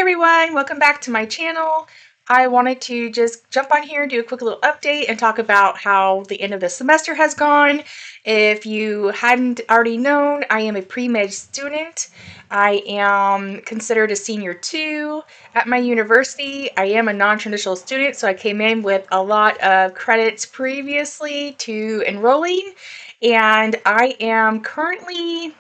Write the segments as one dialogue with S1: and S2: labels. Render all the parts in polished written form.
S1: everyone, welcome back to my channel. I wanted to just jump on here and do a quick little update and talk about how the end of the semester has gone. If you hadn't already known, I am a pre-med student. I am considered a senior 2 at my university. I am a non-traditional student, so I came in with a lot of credits previously to enrolling, and I am currently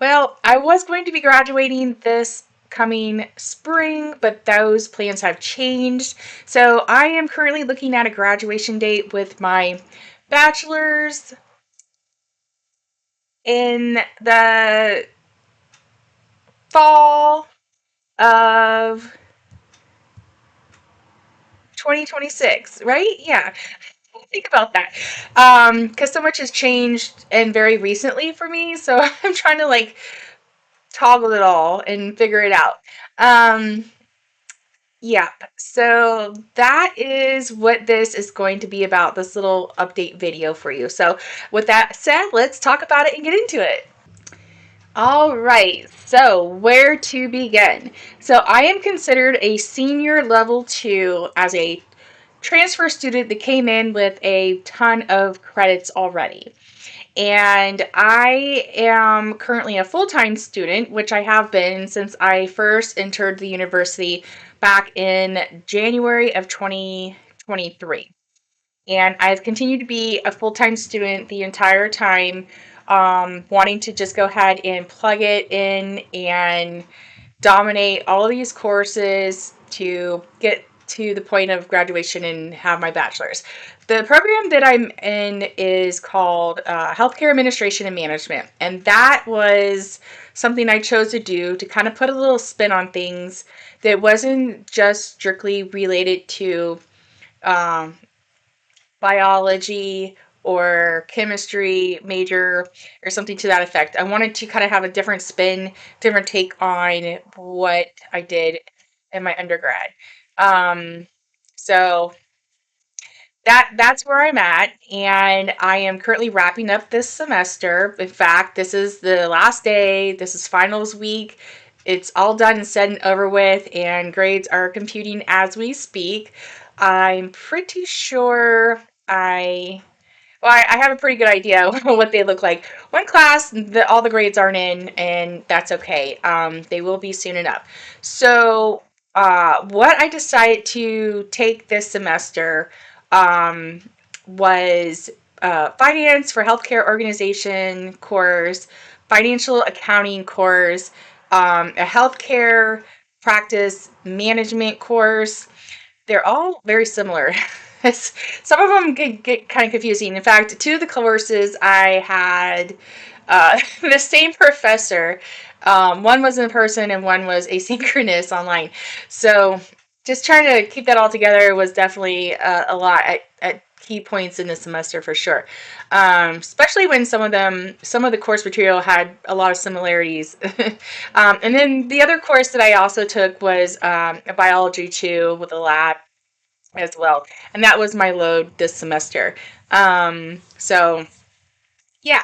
S1: I was going to be graduating this coming spring, but those plans have changed. So I am currently looking at a graduation date with my bachelor's in the fall of 2026, right? Yeah. Think about that. Because so much has changed and very recently for me, so I'm trying to toggle it all and figure it out. Yeah, so that is what this is going to be about, this little update video for you. So with that said, let's talk about it and get into it. All right, so where to begin? So I am considered a senior level 2 as a transfer student that came in with a ton of credits already. And I am currently a full-time student, which I have been since I first entered the university back in January of 2023. And I've continued to be a full-time student the entire time, wanting to just go ahead and plug it in and dominate all of these courses to get to the point of graduation and have my bachelor's. The program that I'm in is called Healthcare Administration and Management, and that was something I chose to do to kind of put a little spin on things that wasn't just strictly related to um, biology or chemistry major or something to that effect. I wanted to kind of have a different spin, different take on what I did in my undergrad. Um, so that's where I'm at, and I am currently wrapping up this semester. In fact, this is the last day. This is finals week. It's all done and said and over with, and grades are computing as we speak. I'm pretty sure I have a pretty good idea what they look like. One class, all the grades aren't in, and that's okay. They will be soon enough. So, what I decided to take this semester um, was finance for healthcare organization course, financial accounting course, a healthcare practice management course. They're all very similar. Some of them get kind of confusing. In fact, two of the courses I had the same professor. One was in person and one was asynchronous online. So just trying to keep that all together was definitely a lot at key points in the semester for sure. Especially when some of the course material had a lot of similarities. And then the other course that I also took was a biology 2 with a lab as well. And that was my load this semester. So yeah,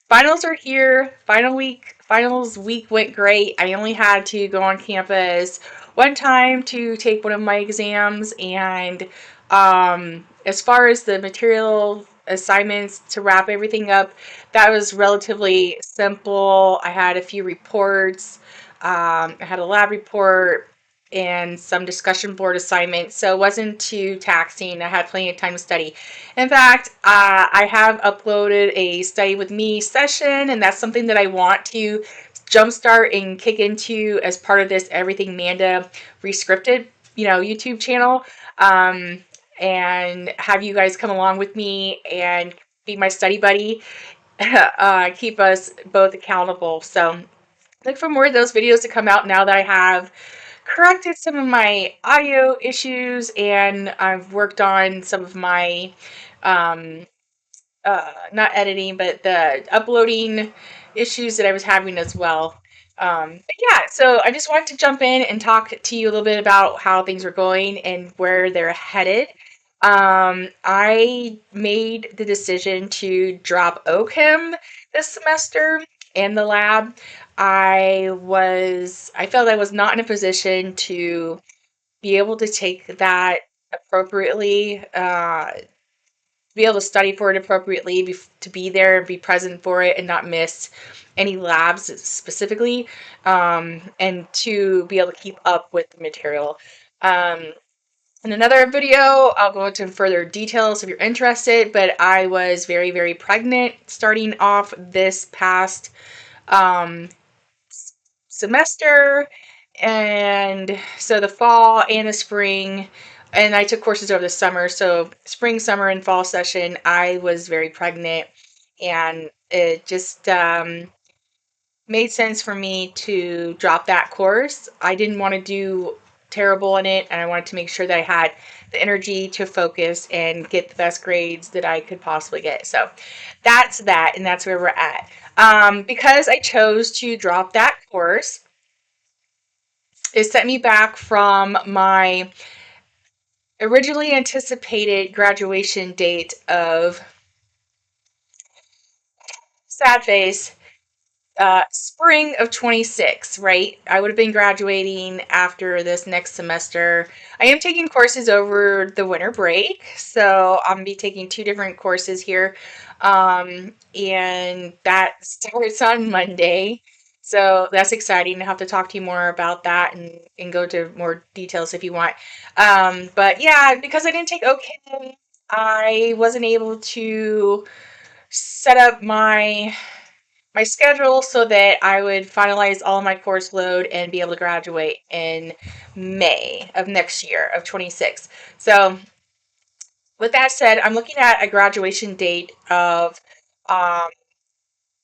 S1: finals are here. Finals week went great. I only had to go on campus one time to take one of my exams, and as far as the material assignments to wrap everything up, that was relatively simple. I had a few reports. I had a lab report and some discussion board assignments, so it wasn't too taxing. I had plenty of time to study. In fact, I have uploaded a study with me session, and that's something that I want to jumpstart and kick into as part of this Everything Manda Rescripted, YouTube channel, and have you guys come along with me and be my study buddy, keep us both accountable. So look for more of those videos to come out now that I have corrected some of my audio issues, and I've worked on some of my um, not editing, but the uploading issues that I was having as well. But yeah, so I just wanted to jump in and talk to you a little bit about how things are going and where they're headed. I made the decision to drop OChem this semester. and the lab, I felt I was not in a position to be able to take that appropriately, be able to study for it appropriately, to be there and be present for it and not miss any labs specifically, and to be able to keep up with the material. Um, in another video, I'll go into further details if you're interested, but I was very, very pregnant starting off this past um, semester. And so the fall and the spring, and I took courses over the summer. So spring, summer, and fall session, I was very pregnant, and it just made sense for me to drop that course. I didn't want to do terrible in it, and I wanted to make sure that I had the energy to focus and get the best grades that I could possibly get. So that's that, and that's where we're at. Because I chose to drop that course, it set me back from my originally anticipated graduation date of sad face, spring of 26, right? I would have been graduating after this next semester. I am taking courses over the winter break, so I'm gonna be taking two different courses here. And that starts on Monday. So that's exciting. I'll have to talk to you more about that and go to more details if you want. But yeah, because I didn't take OChem, I wasn't able to set up my schedule so that I would finalize all of my course load and be able to graduate in May of next year of 26. So with that said, I'm looking at a graduation date of um,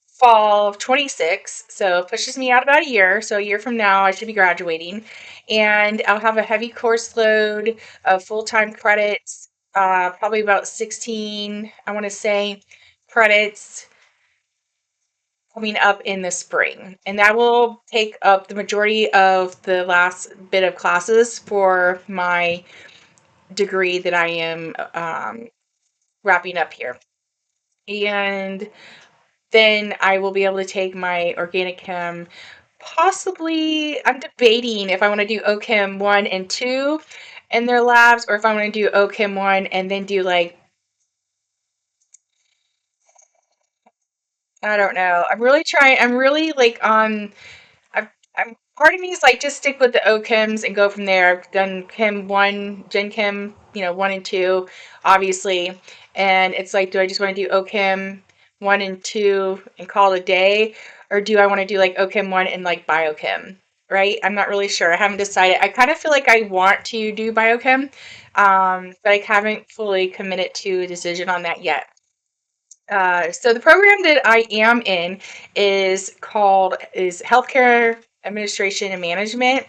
S1: fall of 26. So it pushes me out about a year. So a year from now, I should be graduating. And I'll have a heavy course load of full-time credits, probably about 16, I want to say, credits coming up in the spring. And that will take up the majority of the last bit of classes for my degree that I am wrapping up here. And then I will be able to take my organic chem. Possibly, I'm debating if I want to do OChem 1 and 2 in their labs, or if I want to do OChem 1 and then do like, I don't know. I'm really like on I'm part of me is like just stick with the OChems and go from there. I've done Chem one, Gen Chem, 1 and 2, obviously. And it's like, do I just want to do OChem 1 and 2 and call it a day? Or do I want to do like OChem 1 and like biochem? Right? I'm not really sure. I haven't decided. I kind of feel like I want to do biochem, but I haven't fully committed to a decision on that yet. So the program that I am in is Healthcare Administration and Management,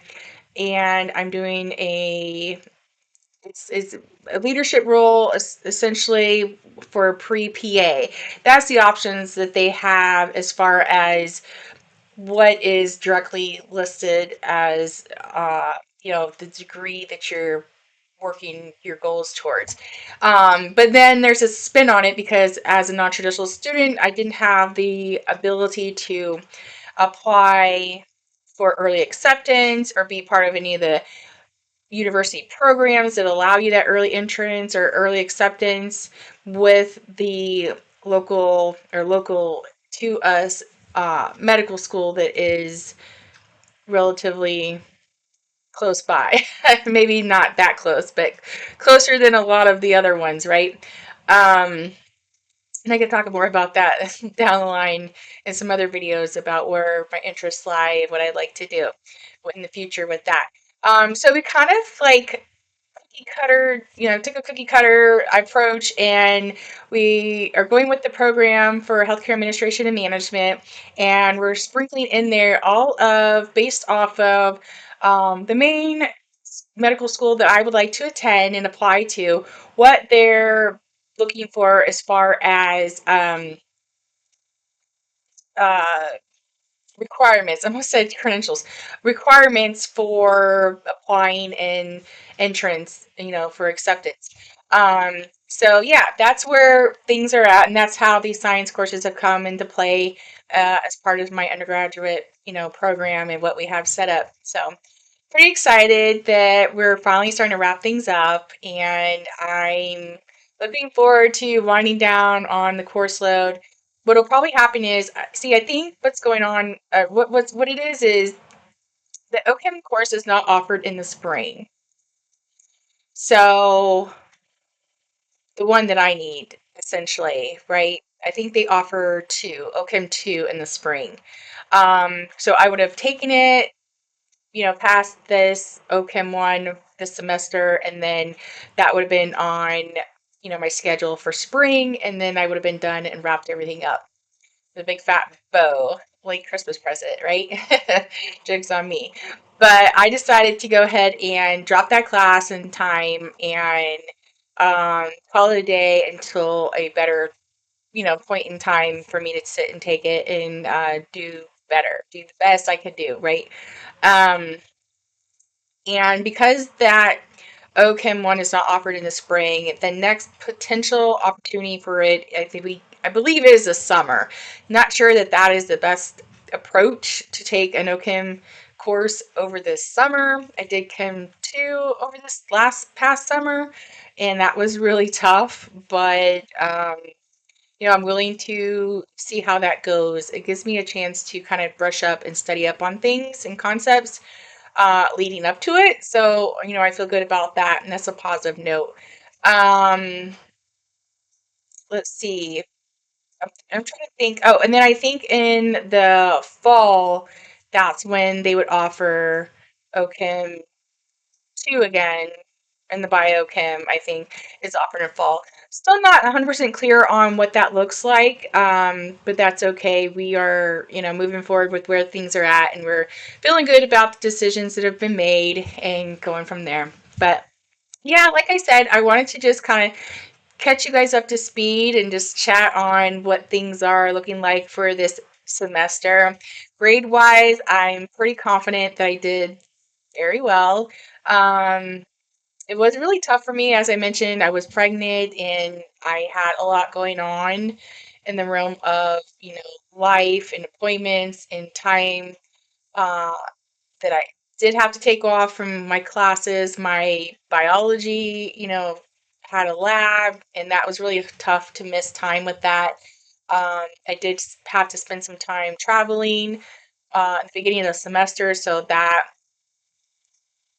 S1: and I'm doing it's a leadership role essentially for pre-PA. That's the options that they have as far as what is directly listed as the degree that you're working your goals towards. But then there's a spin on it because as a non-traditional student, I didn't have the ability to apply for early acceptance or be part of any of the university programs that allow you that early entrance or early acceptance with the local to us medical school that is relatively close by. Maybe not that close, but closer than a lot of the other ones, right? And I can talk more about that down the line in some other videos about where my interests lie, what I'd like to do in the future with that. So we kind of like cookie cutter, took a cookie cutter approach, and we are going with the program for healthcare administration and management, and we're sprinkling in there all of based off of the main medical school that I would like to attend and apply to, what they're looking for as far as uh, requirements. I almost said credentials. Requirements for applying in entrance, for acceptance. So yeah, that's where things are at, and that's how these science courses have come into play as part of my undergraduate, program and what we have set up. So pretty excited that we're finally starting to wrap things up, and I'm looking forward to winding down on the course load. What'll probably happen is, see, I think what's going on, what it is the OChem course is not offered in the spring. So the one that I need, essentially, right? I think they offer OChem 2 in the spring. So I would have taken it, past this OChem 1 this semester, and then that would have been on, my schedule for spring, and then I would have been done and wrapped everything up. The big fat bow, like Christmas present, right? Joke's on me. But I decided to go ahead and drop that class in time and call it a day until a better, point in time for me to sit and take it and do better, do the best I could do, right? Um, and because that OChem one is not offered in the spring, the next potential opportunity for it, I believe, is the summer. Not sure that that is the best approach to take an OChem course over this summer. I did Chem 2 over this past summer, and that was really tough, but I'm willing to see how that goes. It gives me a chance to kind of brush up and study up on things and concepts leading up to it. So, I feel good about that, and that's a positive note. Um, let's see. I'm trying to think. Oh, and then I think in the fall, that's when they would offer OChem 2 again, and the biochem, I think, is offered in fall. Still not 100% clear on what that looks like, but that's okay. We are, moving forward with where things are at, and we're feeling good about the decisions that have been made and going from there. But yeah, like I said, I wanted to just kind of catch you guys up to speed and just chat on what things are looking like for this semester. Grade wise, I'm pretty confident that I did very well. Um, it was really tough for me. As I mentioned, I was pregnant and I had a lot going on in the realm of, life and appointments and time uh, that I did have to take off from my classes. My biology, had a lab, and that was really tough to miss time with that. I did have to spend some time traveling at the beginning of the semester, so that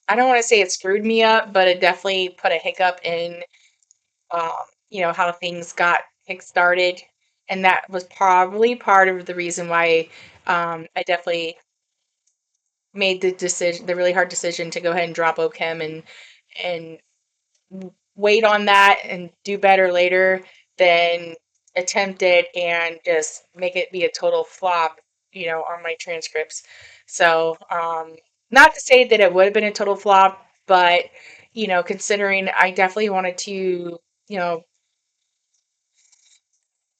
S1: I don't want to say it screwed me up, but it definitely put a hiccup in, um, how things got kick-started. And that was probably part of the reason why I definitely made the really hard decision to go ahead and drop OChem and wait on that and do better later than attempt it and just make it be a total flop, on my transcripts. So, not to say that it would have been a total flop, but, considering I definitely wanted to,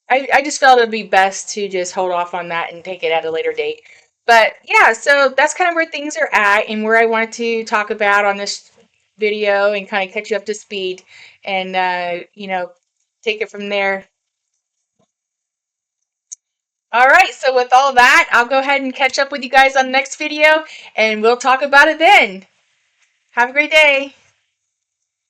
S1: I just felt it would be best to just hold off on that and take it at a later date. But yeah, so that's kind of where things are at and where I wanted to talk about on this video and kind of catch you up to speed and, take it from there. All right, so with all that, I'll go ahead and catch up with you guys on the next video and we'll talk about it then. Have a great day.